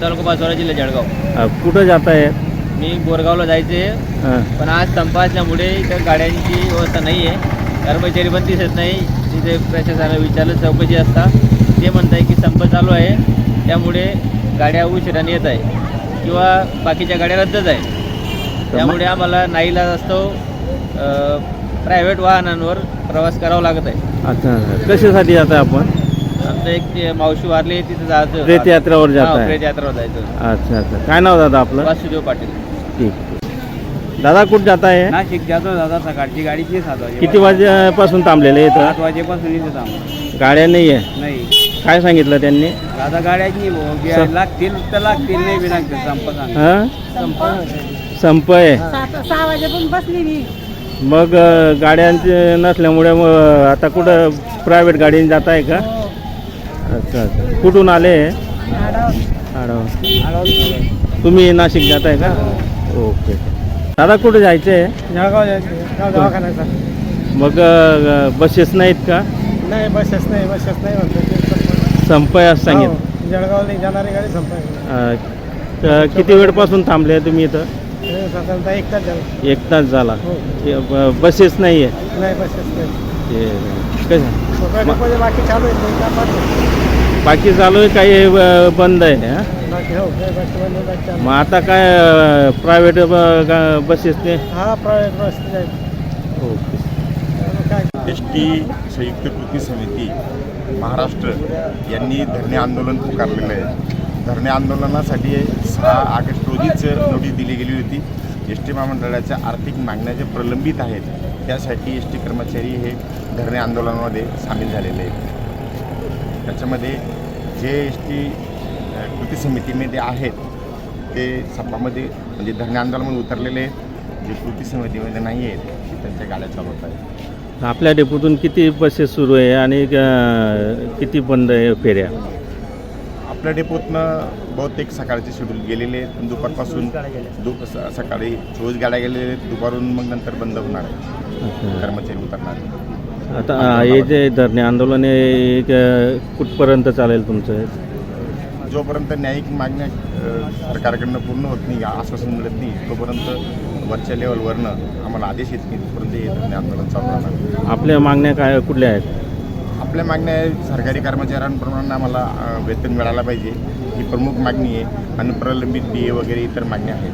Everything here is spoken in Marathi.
तालुका पाचोरा जिल्हा जळगाव. कुठं जात आहे? मी बोरगावला जायचे, पण आज संप असल्यामुळे इथं गाड्यांची व्यवस्था नाही आहे. कर्मचारी पण दिसत नाही. तिथे प्रशासनाला विचारलं चौकशी असता ते म्हणत आहे की संप चालू आहे, त्यामुळे गाड्या उशिराने येत आहे किंवा बाकीच्या गाड्या रद्दच आहे. त्यामुळे आम्हाला नाईलाज असतो प्रायव्हेट वाहनांवर प्रवास करावा लागत आहे. अच्छा, कशासाठी जात आहे आपण? आमचं एक ते मावशी वारली तिथे जायचं. प्रेत यात्रेवर जात आहे? प्रेत यात्रेवर जायचं. अच्छा अच्छा. काय नाव दादा आपलं? वासुदेव पाटील. ठीक. दादा कुठं जात आहे? नाशिक जातो दादा. सकाळची गाडीची 7 वाजे. किती वाजेपासून थांबलेले इथं? 7 वाजेपासून इथे थांबलो. गाड्या नाही आहे? नाही. काय सांगितलं त्यांनी? दादा गाड्याची लागतील तर लागतील, नाही बी लागतील. संप सांग. हां, संप आहे. 6 वाजेपासून बसली मी. मग गाड्यांचे नसल्यामुळे मग आता कुठं प्रायव्हेट गाडीने जात आहे का? अच्छा अच्छा. कुठून आले? आडव. तुम्ही नाशिक जात आहे का? ओके. दादा कुठे जायचं आहे? जळगाव जायचं. दवाखान्याचा. मग बसेस नाहीत का? नाही, बसेस नाही म्हणतो. संप आहे असं सांगितलं. जळगावला जाणारी गाडी संपायची. किती वेळपासून थांबले तुम्ही इथं? साधारणतः 1 तास झाला. 1 तास झाला. हो. बसेस नाही आहे? नाही, बसेस नाही. कसं बाकी चालू आहे. बाकी चालू आहे, काही बंद आहे? बाकी हो, बाकी बंद, बाकी चालू. मग आता काय प्रायव्हेट बसेसने? हा, प्रायव्हेट बस नाही. ओके. काय एस.टी. संयुक्त कृती समिती महाराष्ट्र यांनी धरणे आंदोलन पुकारलेलं आहे. धरणे आंदोलनासाठी 6 ऑगस्ट रोजीच नोटीस दिली गेली होती. एस टी महामंडळाच्या आर्थिक मागण्या ज्या प्रलंबित आहेत त्यासाठी एस टी कर्मचारी हे धरणे आंदोलनामध्ये सामील झालेले आहेत. त्याच्यामध्ये जे एस टी कृती समितीमध्ये आहेत ते सपामध्ये म्हणजे धरणे आंदोलनामध्ये उतरलेले आहेत. जे कृती समितीमध्ये नाही आहेत ते त्यांच्या गाड्या चालवत आहेत. आपल्या डेपोतून किती बसेस सुरू आहे आणि किती बंद आहे फेऱ्या? आपल्या डेपोतनं बहुतेक सकाळचे शेड्यूल गेलेले आहेत, पण दुपारपासून सकाळी 24 गाड्या गेलेल्या आहेत. दुपारून मग नंतर बंद होणार आहे, कर्मचारी उतरणार. आता हे जे धरणे आंदोलन आहे कुठपर्यंत चालेल तुमचं? जोपर्यंत न्यायिक मागण्या सरकारकडनं पूर्ण होत नाही, आश्वासन मिळत नाही, तोपर्यंत वरच्या लेवलवरनं आम्हाला आदेश येत नाही, तोपर्यंत हे धरणे आंदोलन चालू राहणार. आपल्या मागण्या काय कुठल्या आहेत? आपल्या मागण्या सरकारी कर्मचाऱ्यांप्रमाणे आम्हाला वेतन मिळायला पाहिजे ही प्रमुख मागणी आहे, आणि प्रलंबित DA वगैरे इतर मागण्या आहेत.